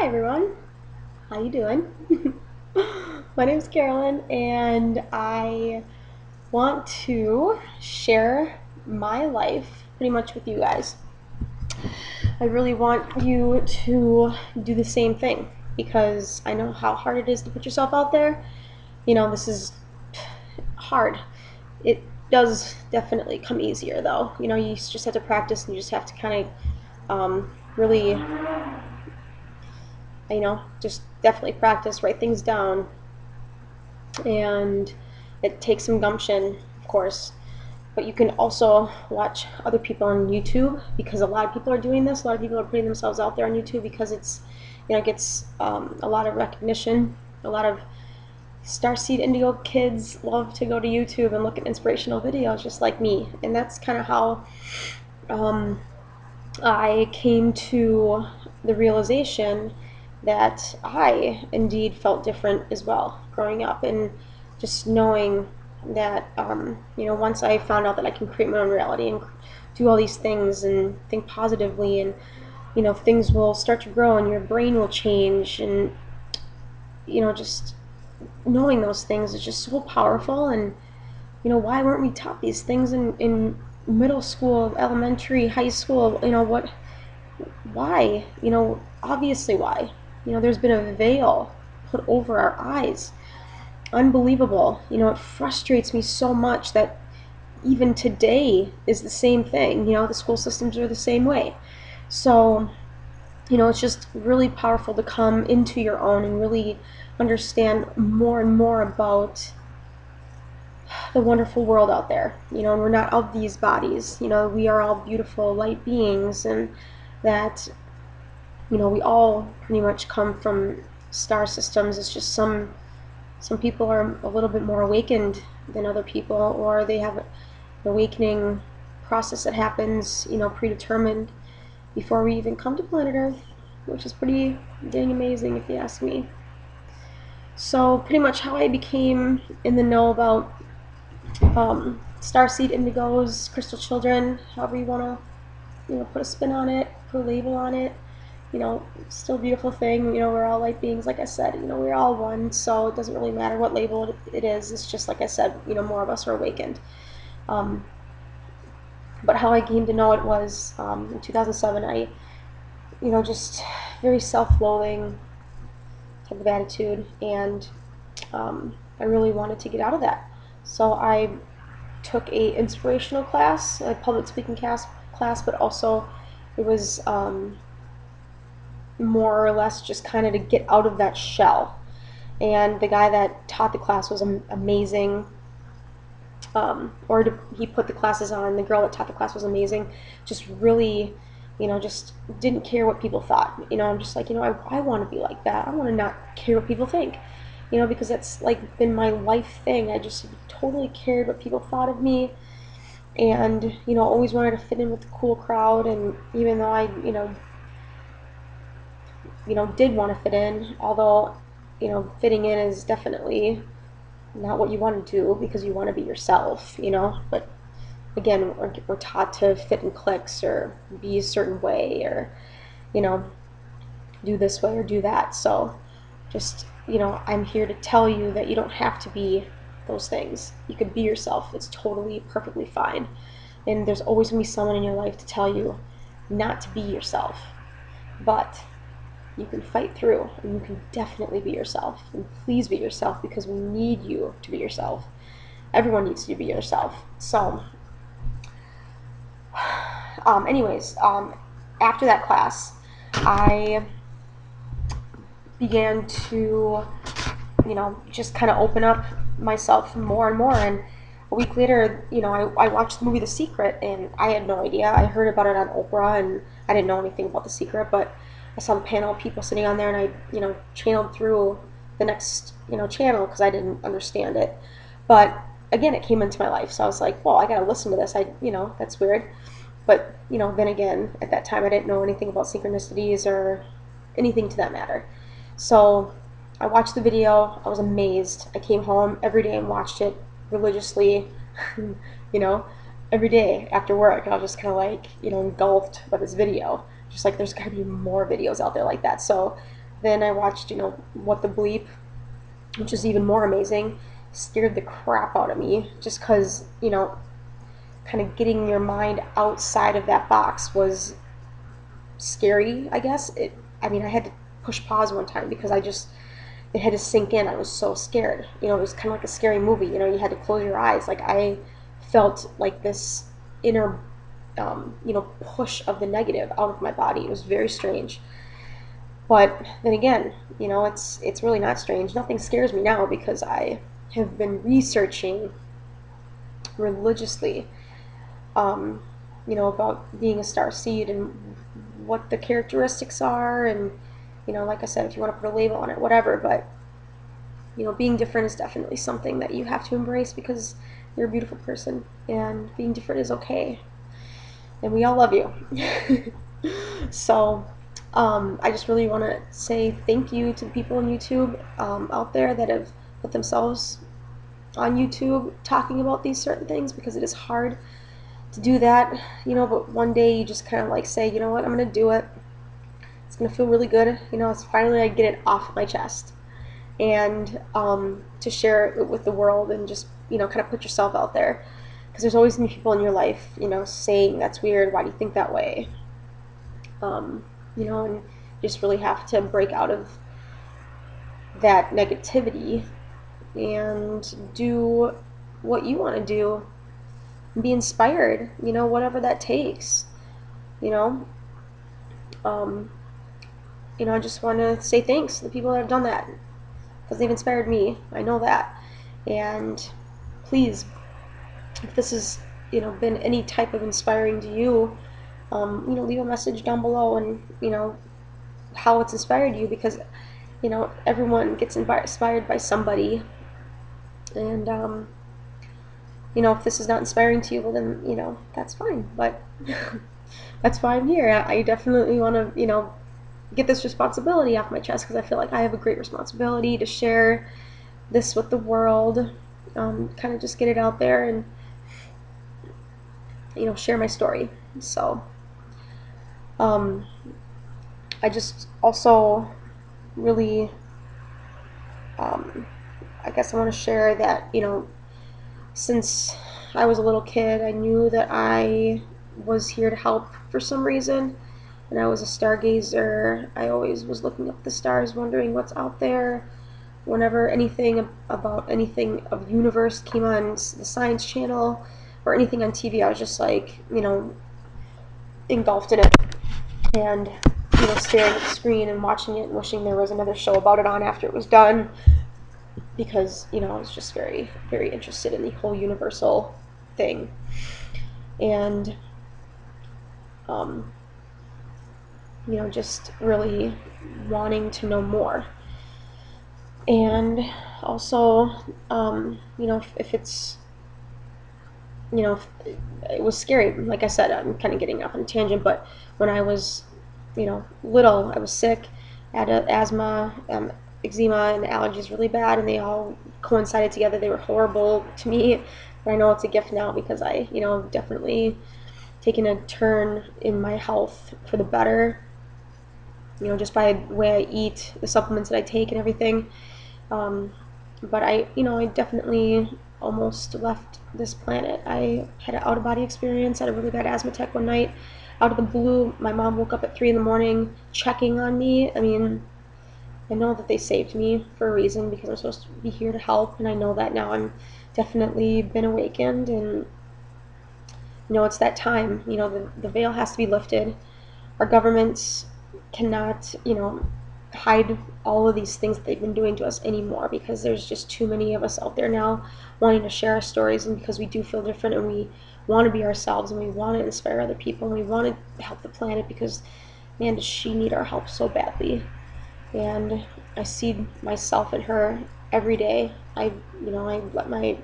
Hi everyone, how you doing? My name's Carolyn and I want to share my life pretty much with you guys. I really want you to do the same thing because I know how hard it is to put yourself out there. This is hard. It does definitely come easier though. You just have to practice and you just have to kind of really just definitely practice, write things down, and it takes some gumption, of course. But you can also watch other people on YouTube because a lot of people are doing this. A lot of people are putting themselves out there on YouTube because it gets a lot of recognition. A lot of Starseed Indigo kids love to go to YouTube and look at inspirational videos just like me. And that's kind of how I came to the realization that I indeed felt different as well growing up, and just knowing that once I found out that I can create my own reality and do all these things and think positively, and things will start to grow and your brain will change, and just knowing those things is just so powerful. And why weren't we taught these things in middle school, elementary, high school? Why? Obviously why. There's been a veil put over our eyes. Unbelievable. It frustrates me so much that even today is the same thing. The school systems are the same way. So, it's just really powerful to come into your own and really understand more and more about the wonderful world out there. And we're not of these bodies. We are all beautiful light beings, and that we all pretty much come from star systems. It's just some people are a little bit more awakened than other people, or they have an awakening process that happens, predetermined before we even come to planet Earth, which is pretty dang amazing if you ask me. So pretty much how I became in the know about Starseed Indigos, Crystal Children, however you want to, put a spin on it, put a label on it. Still a beautiful thing. We're all light beings, like I said. We're all one, so it doesn't really matter what label it is. It's just, like I said, more of us are awakened. But how I came to know it was in 2007. I, just very self-loathing type of attitude, and I really wanted to get out of that. So I took a inspirational class, a public speaking class, but also it was more or less just kind of to get out of that shell. And the guy that taught the class was amazing. He put the classes on. The girl that taught the class was amazing. Just really, just didn't care what people thought. I'm just like, I want to be like that. I want to not care what people think. Because that's like been my life thing. I just totally cared what people thought of me, and always wanted to fit in with the cool crowd. And even though I did want to fit in, although fitting in is definitely not what you want to do, because you want to be yourself. But again, we're taught to fit in cliques or be a certain way, or do this way or do that. So just I'm here to tell you that you don't have to be those things. You can be yourself. It's totally perfectly fine. And there's always going to be someone in your life to tell you not to be yourself. But you can fight through, and you can definitely be yourself. And please be yourself, because we need you to be yourself. Everyone needs you to be yourself. So, anyways, after that class, I began to, just kind of open up myself more and more. And a week later, I watched the movie The Secret, and I had no idea. I heard about it on Oprah, and I didn't know anything about The Secret, but I saw the panel of people sitting on there, and I, channeled through the next, channel because I didn't understand it. But again, it came into my life, so I was like, well, I gotta listen to this. That's weird. But, then again, at that time, I didn't know anything about synchronicities or anything to that matter. So I watched the video. I was amazed. I came home every day and watched it religiously, every day after work. And I was just kind of like, engulfed by this video. Just like, there's got to be more videos out there like that. So Then I watched, What the Bleep, which is even more amazing. Scared the crap out of me just because, kind of getting your mind outside of that box was scary, I guess. I had to push pause one time because it had to sink in. I was so scared. It was kind of like a scary movie. You had to close your eyes. Like I felt like this inner, push of the negative out of my body. It was very strange. But then again, it's really not strange. Nothing scares me now because I have been researching religiously, um, about being a star seed and what the characteristics are, and like I said, if you want to put a label on it, whatever. But being different is definitely something that you have to embrace because you're a beautiful person, and being different is okay, and we all love you. So, I just really want to say thank you to the people on YouTube, out there that have put themselves on YouTube talking about these certain things, because it is hard to do that, but one day you just kind of like say, you know what, I'm going to do it. It's going to feel really good. It's finally I get it off my chest, and to share it with the world, and just, kind of put yourself out there, because there's always going to be people in your life, saying that's weird, why do you think that way? And you just really have to break out of that negativity and do what you want to do, and be inspired, whatever that takes, you know. Um, I just want to say thanks to the people that have done that, because they've inspired me. I know that. And please, if this has, been any type of inspiring to you, leave a message down below, and, how it's inspired you, because, everyone gets inspired by somebody. And, if this is not inspiring to you, well then, that's fine. But that's why I'm here. I definitely want to, get this responsibility off my chest, because I feel like I have a great responsibility to share this with the world, kind of just get it out there, and, share my story. So, um, I just also really, um, I guess I want to share that, since I was a little kid, I knew that I was here to help for some reason. And I was a stargazer. I always was looking up at the stars, wondering what's out there. Whenever anything about anything of universe came on the Science Channel or anything on TV, I was just like, engulfed in it, and, staring at the screen and watching it and wishing there was another show about it on after it was done, because, I was just very, very interested in the whole universal thing. And, um, just really wanting to know more. And also, if it's, if it was scary. Like I said, I'm kind of getting off on a tangent, but when I was, little, I was sick. I had asthma, eczema, and allergies really bad, and they all coincided together. They were horrible to me, but I know it's a gift now, because I, definitely taken a turn in my health for the better, just by the way I eat, the supplements that I take, and everything. Um, but I definitely almost left this planet. I had an out-of-body experience, had a really bad asthma attack one night. Out of the blue, my mom woke up at 3 in the morning checking on me. I mean, I know that they saved me for a reason, because I'm supposed to be here to help, and I know that now. I'm definitely been awakened, and, it's that time. The veil has to be lifted. Our governments cannot, hide all of these things that they've been doing to us anymore, because there's just too many of us out there now wanting to share our stories, and because we do feel different, and we want to be ourselves, and we want to inspire other people, and we want to help the planet, because, man, does she need our help so badly. And I see myself in her every day. I let my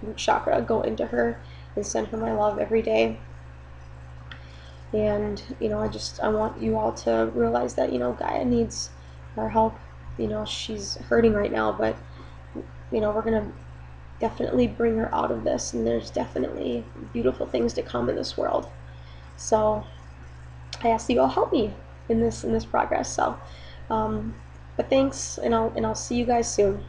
root chakra go into her and send her my love every day. And, I want you all to realize that, Gaia needs our help. She's hurting right now, but, we're going to definitely bring her out of this, and there's definitely beautiful things to come in this world. So I ask that you all help me in this progress. So, But thanks, and I'll see you guys soon.